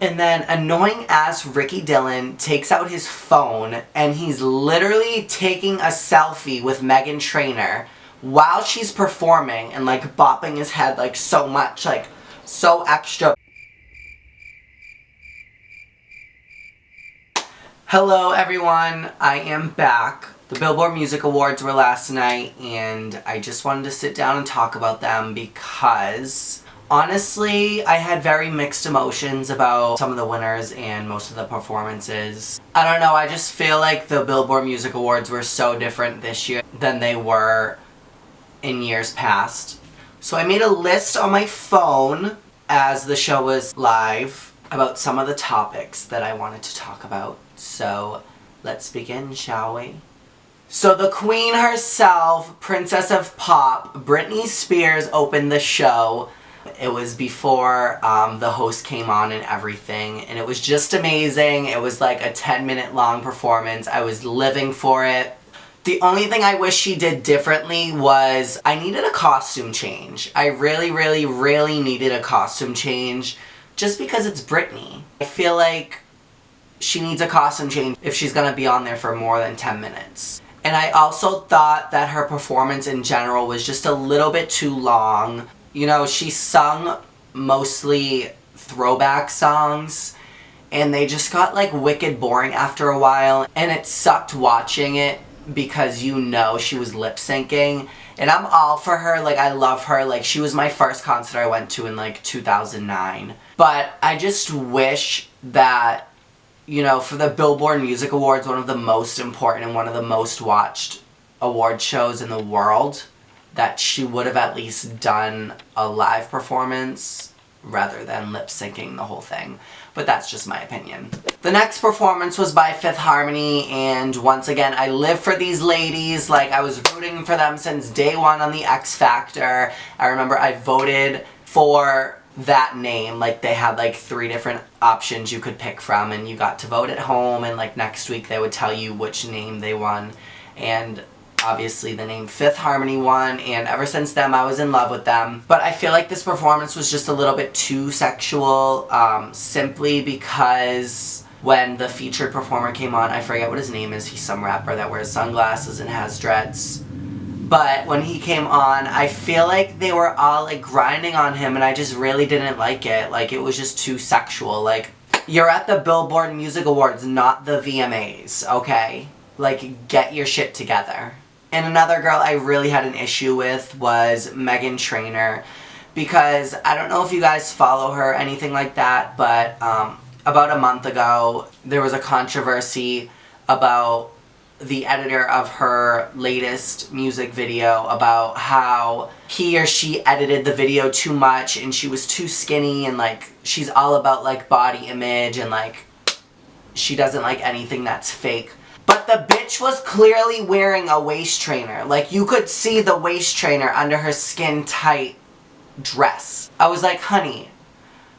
And then annoying ass Ricky Dillon takes out his phone and he's literally taking a selfie with Meghan Trainor while she's performing and like bopping his head like so much, like so extra. Hello everyone, I am back. The Billboard Music Awards were last night and I just wanted to sit down and talk about them because honestly, I had very mixed emotions about some of the winners and most of the performances. I don't know, I just feel like the Billboard Music Awards were so different this year than they were in years past. So I made a list on my phone as the show was live about some of the topics that I wanted to talk about. So let's begin, shall we? So the queen herself, Princess of Pop, Britney Spears, opened the show. It was before the host came on and everything, and it was just amazing. It was like a 10-minute long performance. I was living for it. The only thing I wish she did differently was I needed a costume change. I really needed a costume change just because it's Britney. I feel like she needs a costume change if she's gonna be on there for more than 10 minutes. And I also thought that her performance in general was just a little bit too long. You know, she sung mostly throwback songs, and they just got like wicked boring after a while, and it sucked watching it because you know she was lip syncing. And I'm all for her, like I love her, like she was my first concert I went to in like 2009. But I just wish that, you know, for the Billboard Music Awards, one of the most important and one of the most watched award shows in the world, that she would have at least done a live performance rather than lip syncing the whole thing. But that's just my opinion. The next performance was by Fifth Harmony, and once again, I live for these ladies. Like, I was rooting for them since day one on the X Factor. I remember I voted for that name. Like, they had like 3 different options you could pick from, and you got to vote at home, and like next week they would tell you which name they won. And obviously the name Fifth Harmony won, and ever since then I was in love with them. But I feel like this performance was just a little bit too sexual, simply because when the featured performer came on, I forget what his name is, he's some rapper that wears sunglasses and has dreads. But when he came on, I feel like they were all like grinding on him, and I just really didn't like it. Like, it was just too sexual. Like, you're at the Billboard Music Awards, not the VMAs, okay? Like, get your shit together. And another girl I really had an issue with was Meghan Trainor, because I don't know if you guys follow her or anything like that, but about a month ago there was a controversy about the editor of her latest music video, about how he or she edited the video too much and she was too skinny, and like she's all about like body image, and like she doesn't like anything that's fake. But the bitch was clearly wearing a waist trainer. Like, you could see the waist trainer under her skin-tight dress. I was like, honey,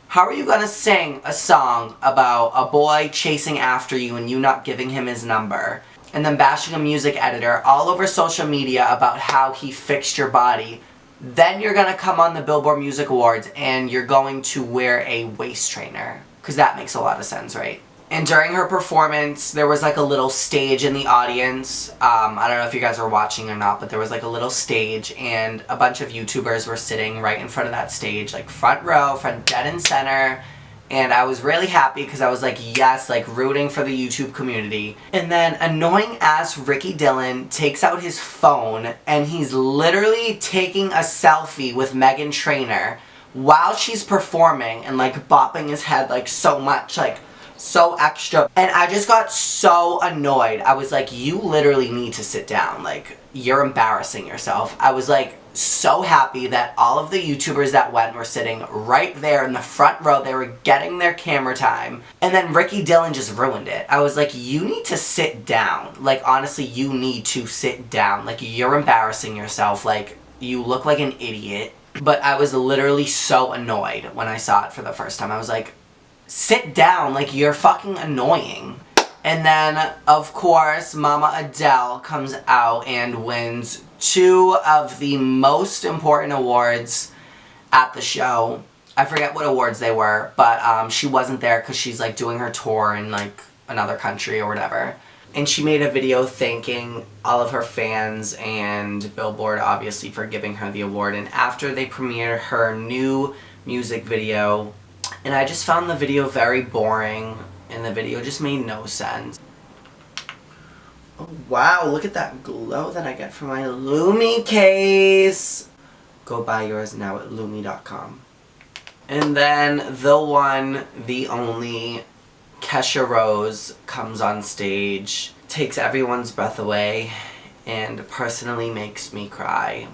how are you gonna sing a song about a boy chasing after you and you not giving him his number, and then bashing a music editor all over social media about how he fixed your body? Then you're gonna come on the Billboard Music Awards and you're going to wear a waist trainer. Because that makes a lot of sense, right? And during her performance, there was like a little stage in the audience. I don't know if you guys were watching or not, but there was like a little stage, and a bunch of YouTubers were sitting right in front of that stage, like front row, front dead and center. And I was really happy because I was like, yes, like rooting for the YouTube community. And then annoying ass Ricky Dillon takes out his phone and he's literally taking a selfie with Meghan Trainor while she's performing and like bopping his head like so much, like so extra. And I just got so annoyed. I was like, you literally need to sit down. Like, you're embarrassing yourself. I was like so happy that all of the YouTubers that went were sitting right there in the front row. They were getting their camera time. And then Ricky Dillon just ruined it. I was like, you need to sit down. Like, honestly, you need to sit down. Like, you're embarrassing yourself. Like, you look like an idiot. But I was literally so annoyed when I saw it for the first time. I was like, sit down, like, you're fucking annoying. And then, of course, Mama Adele comes out and wins 2 of the most important awards at the show. I forget what awards they were, but she wasn't there because she's like doing her tour in like another country or whatever. And she made a video thanking all of her fans and Billboard obviously for giving her the award. And after they premiered her new music video, and I just found the video very boring and the video just made no sense. Oh wow, look at that glow that I get from my Lumi case. Go buy yours now at lumi.com. And then the one, the only, Kesha Rose comes on stage, takes everyone's breath away, and personally makes me cry.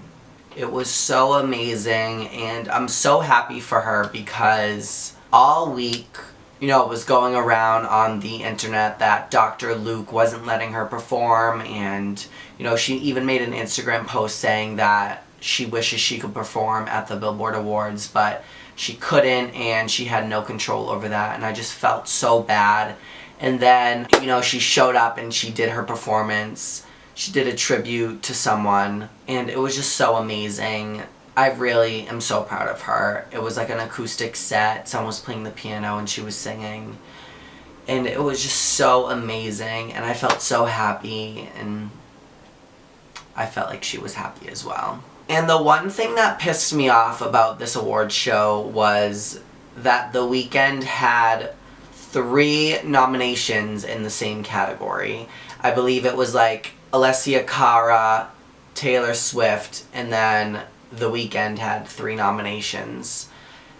It was so amazing, and I'm so happy for her because all week, you know, it was going around on the internet that Dr. Luke wasn't letting her perform, and, you know, she even made an Instagram post saying that she wishes she could perform at the Billboard Awards, but she couldn't, and she had no control over that, and I just felt so bad. And then, you know, she showed up and she did her performance. She did a tribute to someone, and it was just so amazing. I really am so proud of her. It was like an acoustic set. Someone was playing the piano and she was singing. And it was just so amazing, and I felt so happy, and I felt like she was happy as well. And the one thing that pissed me off about this award show was that The Weeknd had 3 nominations in the same category. I believe it was like Alessia Cara, Taylor Swift, and then The Weeknd had 3 nominations.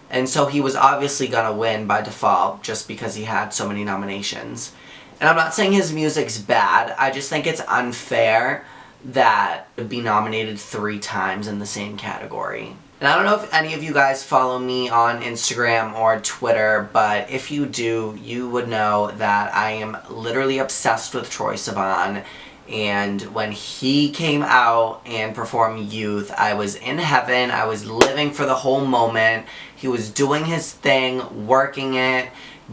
And so he was obviously gonna win by default just because he had so many nominations. And I'm not saying his music's bad, I just think it's unfair that would be nominated 3 times in the same category. And I don't know if any of you guys follow me on Instagram or Twitter, but if you do, you would know that I am literally obsessed with Troye Sivan. And when he came out and performed Youth, I was in heaven. I was living for the whole moment. He was doing his thing, working it,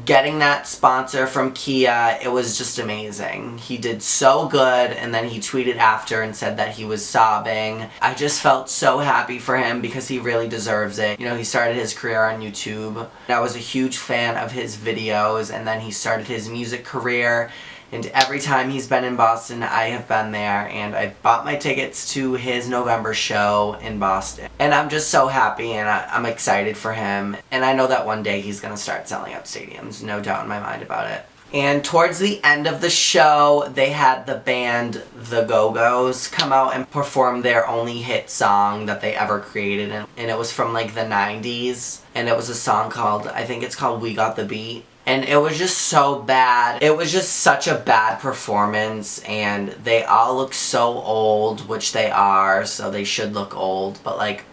getting that sponsor from Kia. It was just amazing. He did so good, and then he tweeted after and said that he was sobbing. I just felt so happy for him because he really deserves it. You know, he started his career on YouTube. I was a huge fan of his videos, and then he started his music career. And every time he's been in Boston, I have been there, and I bought my tickets to his November show in Boston. And I'm just so happy, and I'm excited for him. And I know that one day he's going to start selling out stadiums, no doubt in my mind about it. And towards the end of the show, they had the band The Go-Go's come out and perform their only hit song that they ever created. And it was from like the 90s. And it was a song called, I think it's called We Got the Beat. And it was just so bad. It was just such a bad performance, and they all look so old, which they are, so they should look old. But like,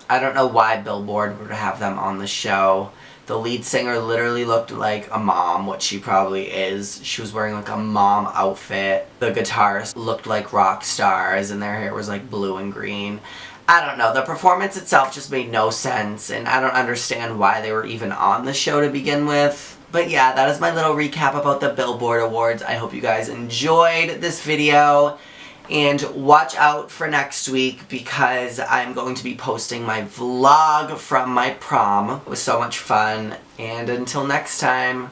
I don't know why Billboard would have them on the show. The lead singer literally looked like a mom, what she probably is. She was wearing like a mom outfit. The guitarists looked like rock stars, and their hair was like blue and green. I don't know, the performance itself just made no sense, and I don't understand why they were even on the show to begin with. But yeah, that is my little recap about the Billboard Awards. I hope you guys enjoyed this video, and watch out for next week because I'm going to be posting my vlog from my prom. It was so much fun, and until next time,